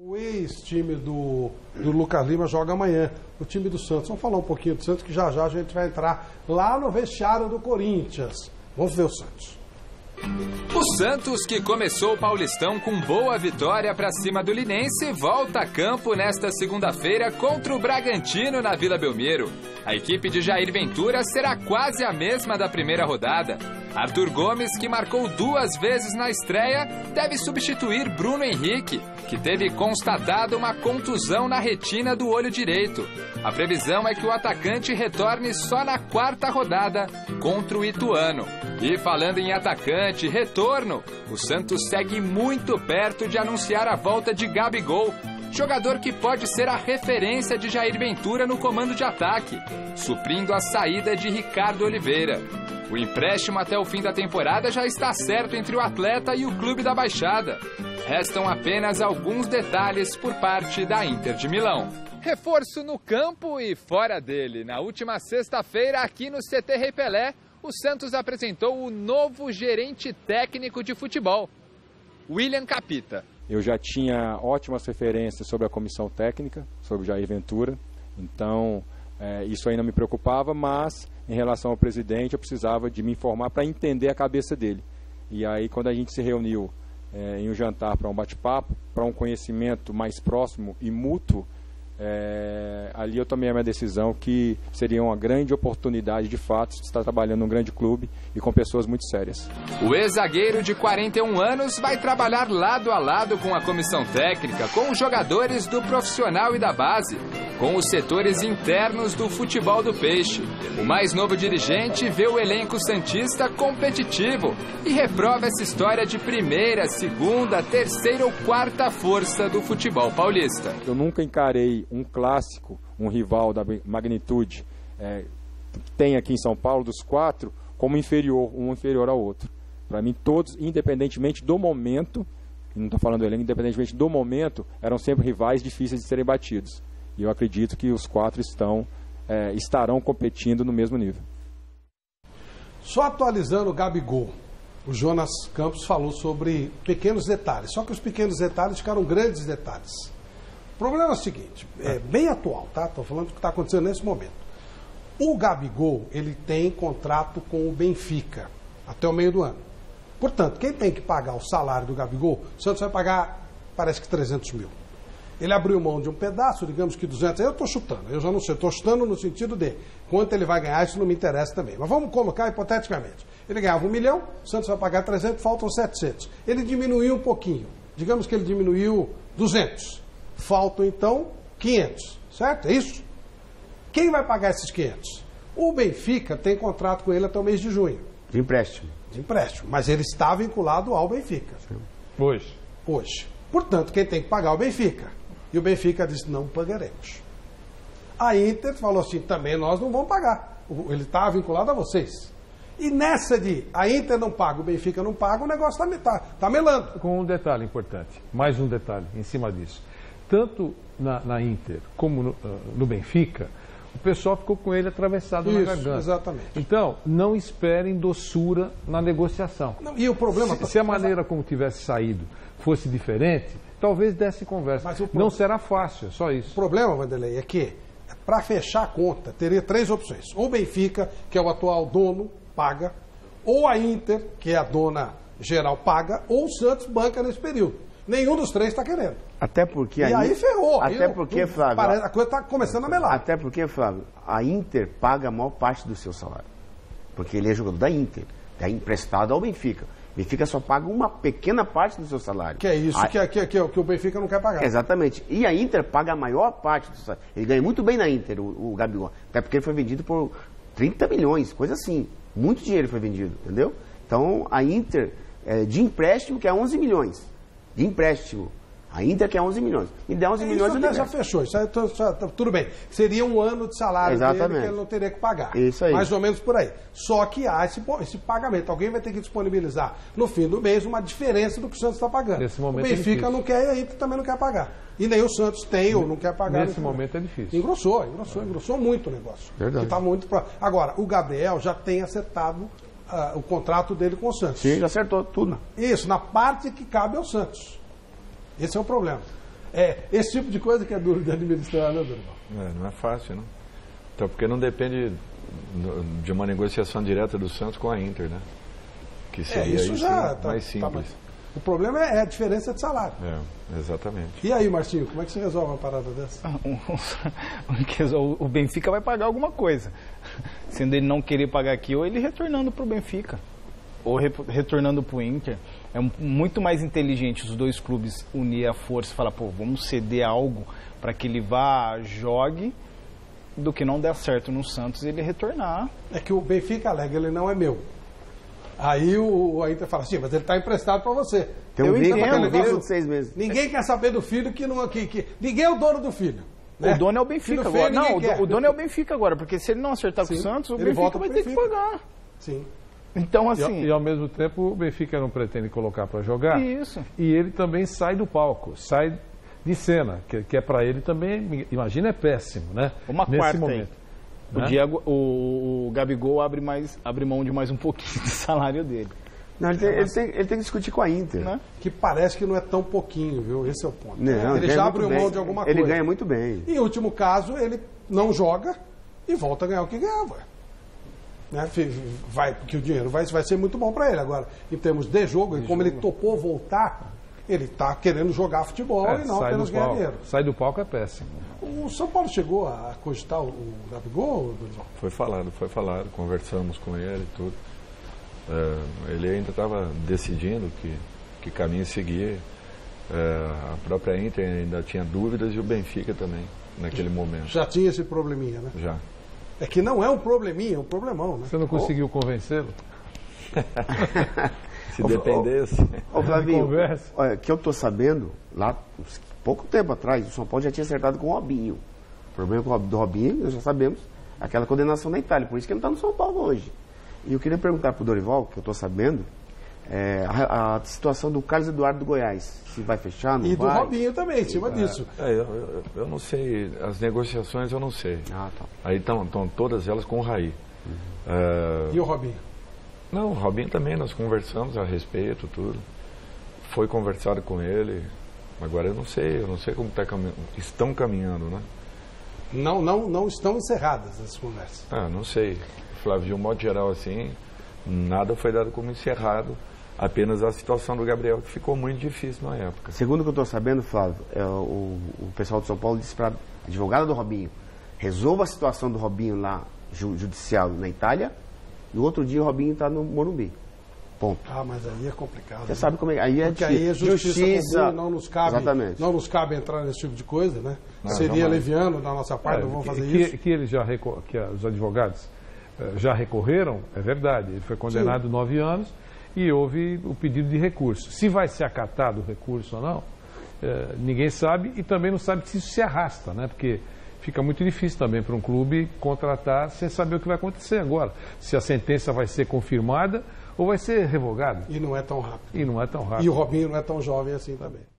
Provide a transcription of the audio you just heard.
O ex-time do Lucas Lima joga amanhã, o time do Santos. Vamos falar um pouquinho do Santos, que já já a gente vai entrar lá no vestiário do Corinthians. Vamos ver o Santos. O Santos, que começou o Paulistão com boa vitória para cima do Linense, volta a campo nesta segunda-feira contra o Bragantino na Vila Belmiro. A equipe de Jair Ventura será quase a mesma da primeira rodada. Arthur Gomes, que marcou 2 vezes na estreia, deve substituir Bruno Henrique, que teve constatada uma contusão na retina do olho direito. A previsão é que o atacante retorne só na 4ª rodada contra o Ituano. E falando em atacante, retorno, o Santos segue muito perto de anunciar a volta de Gabigol, jogador que pode ser a referência de Jair Ventura no comando de ataque, suprindo a saída de Ricardo Oliveira. O empréstimo até o fim da temporada já está certo entre o atleta e o clube da Baixada. Restam apenas alguns detalhes por parte da Inter de Milão. Reforço no campo e fora dele. Na última sexta-feira, aqui no CT Rei Pelé, o Santos apresentou o novo gerente técnico de futebol, William Capita. Eu já tinha ótimas referências sobre a comissão técnica, sobre o Jair Ventura, então isso aí não me preocupava, mas em relação ao presidente eu precisava de me informar para entender a cabeça dele. E aí quando a gente se reuniu em um jantar para um bate-papo, para um conhecimento mais próximo e mútuo, ali eu tomei a minha decisão que seria uma grande oportunidade de fato de estar trabalhando num grande clube e com pessoas muito sérias. O ex-zagueiro de 41 anos vai trabalhar lado a lado com a comissão técnica, com os jogadores do profissional e da base, com os setores internos do futebol do Peixe. O mais novo dirigente vê o elenco santista competitivo e reprova essa história de primeira, segunda, terceira ou quarta força do futebol paulista. Eu nunca encarei um clássico, um rival da magnitude que tem aqui em São Paulo, dos 4, como inferior, um inferior ao outro. Para mim, todos, independentemente do momento, não estou falando do elenco, independentemente do momento, eram sempre rivais difíceis de serem batidos. E eu acredito que os 4 estarão competindo no mesmo nível. Só atualizando o Gabigol, o Jonas Campos falou sobre pequenos detalhes, só que os pequenos detalhes ficaram grandes detalhes. O problema é o seguinte, é bem atual, tá? Estou falando do que está acontecendo nesse momento. O Gabigol, ele tem contrato com o Benfica até o meio do ano. Portanto, quem tem que pagar o salário do Gabigol, o Santos vai pagar, parece que 300 mil. Ele abriu mão de um pedaço, digamos que 200, eu estou chutando, eu já não sei, estou chutando no sentido de quanto ele vai ganhar, isso não me interessa também. Mas vamos colocar hipoteticamente. Ele ganhava 1 milhão, o Santos vai pagar 300, faltam 700. Ele diminuiu um pouquinho, digamos que ele diminuiu 200. Faltam então 500, certo? É isso? Quem vai pagar esses 500? O Benfica tem contrato com ele até o mês de junho. De empréstimo. De empréstimo, mas ele está vinculado ao Benfica. Hoje. Portanto, quem tem que pagar é o Benfica. E o Benfica disse, não pagaremos. A Inter falou assim, também nós não vamos pagar. Ele está vinculado a vocês. E nessa de a Inter não paga, o Benfica não paga, o negócio está melando. Com um detalhe importante, mais um detalhe em cima disso. Tanto na Inter como no Benfica, o pessoal ficou com ele atravessado na garganta. Exatamente. Então, não esperem doçura na negociação. Não, e o problema... Se a maneira como tivesse saído fosse diferente, talvez desse conversa. Não será fácil, só isso. O problema, Vanderlei, é que para fechar a conta, teria 3 opções. Ou o Benfica, que é o atual dono, paga, ou a Inter, que é a dona geral, paga, ou o Santos banca nesse período. Nenhum dos 3 está querendo. Até porque aí ferrou. Até porque, Flávio... A coisa está começando a melar. Até porque, Flávio, a Inter paga a maior parte do seu salário. Porque ele é jogador da Inter, é emprestado ao Benfica. O Benfica só paga uma pequena parte do seu salário. Que é isso que o Benfica não quer pagar. Exatamente. E a Inter paga a maior parte do seu salário. Ele ganha muito bem na Inter, o Gabigol. Até porque ele foi vendido por 30 milhões, coisa assim. Muito dinheiro foi vendido, entendeu? Então, a Inter, de empréstimo, que é 11 milhões. De empréstimo. A Inter quer 11 milhões. Me dá 11 milhões de já fechou. Isso aí, tudo bem. Seria um ano de salário dele que ele não teria que pagar. Isso aí. Mais ou menos por aí. Só que há esse pagamento. Alguém vai ter que disponibilizar no fim do mês uma diferença do que o Santos está pagando. Nesse momento o Benfica não quer e a Inter também não quer pagar. E nem o Santos tem ou não quer pagar. Nesse momento é difícil. Engrossou muito o negócio. Verdade. Tá muito Agora, o Gabriel já tem acertado o contrato dele com o Santos. Sim, já acertou tudo. Isso, na parte que cabe ao Santos. Esse é o problema. Esse tipo de coisa que é duro de administrar, né, Dorival? Não é fácil, não. Então, porque não depende de uma negociação direta do Santos com a Inter, né? Que seria isso já mais simples. O problema é a diferença de salário. Exatamente. E aí, Marcinho, como é que você resolve uma parada dessa? O Benfica vai pagar alguma coisa. Sendo ele não querer pagar aqui, ou ele retornando para o Benfica, ou retornando para o Inter. É muito mais inteligente os dois clubes unir a força e falar, pô, vamos ceder algo para que ele vá, jogue, do que não der certo no Santos e ele retornar. É que o Benfica alega, ele não é meu. Aí a Inter fala assim, mas ele está emprestado para você. Tem um vínculo de 6 meses. Ninguém quer saber do filho que ninguém é o dono do filho. Né? O dono é o Benfica agora. Não, o dono é o Benfica agora, porque se ele não acertar com o Santos, o Benfica vai ter que pagar. Sim. Então, assim... E ao mesmo tempo o Benfica não pretende colocar para jogar. Isso. E ele também sai do palco, sai de cena, que é para ele também, imagina, é péssimo, né? Nesse quarta momento. Aí. O Diego, o Gabigol abre mão de mais um pouquinho do salário dele. Não, ele tem que discutir com a Inter. Né? Que parece que não é tão pouquinho, viu? Esse é o ponto. Não, ele já abriu mão de alguma coisa. Ele ganha muito bem. Em último caso, ele não joga e volta a ganhar o que ganhava. Né? Porque o dinheiro vai ser muito bom para ele. Agora, em termos de jogo, como ele topou voltar, ele está querendo jogar futebol e não apenas ganhar dinheiro. Sai do palco é péssimo. O São Paulo chegou a cogitar o Gabigol, Dorival? Foi falado, conversamos com ele e tudo. Ele ainda estava decidindo que caminho seguir. A própria Inter ainda tinha dúvidas e o Benfica também, naquele momento. Já tinha esse probleminha, né? Já. É que não é um probleminha, é um problemão, né? Você não conseguiu convencê-lo? Se dependesse. Ô Flavinho, olha, que eu estou sabendo, lá pouco tempo atrás, o São Paulo já tinha acertado com o Robinho. O problema do Robinho, nós já sabemos, aquela condenação na Itália, por isso que ele está no São Paulo hoje. E eu queria perguntar para o Dorival, que eu estou sabendo, a situação do Carlos Eduardo do Goiás, se vai fechar, não vai? E do Robinho também, em cima disso. Eu não sei, as negociações eu não sei. Tá. Aí estão todas elas com o Raí. E o Robinho? Não, o Robinho também, nós conversamos a respeito, tudo. Foi conversado com ele, agora eu não sei como estão caminhando, né? Não estão encerradas essas conversas. Não sei. Flávio, de um modo geral assim, nada foi dado como encerrado, apenas a situação do Gabriel, que ficou muito difícil na época. Segundo o que eu estou sabendo, Flávio, o pessoal de São Paulo disse para a advogada do Robinho, resolva a situação do Robinho lá, judicial na Itália, no outro dia o Robinho está no Morumbi. Ponto. Mas aí é complicado. Você sabe como é? Aí é porque aí é justiça comum, não nos cabe. Exatamente. Não nos cabe entrar nesse tipo de coisa, né? Seria leviano da nossa parte, não vamos fazer isso. Que os advogados já recorreram, é verdade. Ele foi condenado 9 anos e houve o pedido de recurso. Se vai ser acatado o recurso ou não, ninguém sabe, e também não sabe se isso se arrasta, né? Porque fica muito difícil também para um clube contratar sem saber o que vai acontecer agora. Se a sentença vai ser confirmada ou vai ser revogada. E não é tão rápido. E o Robinho não é tão jovem assim também.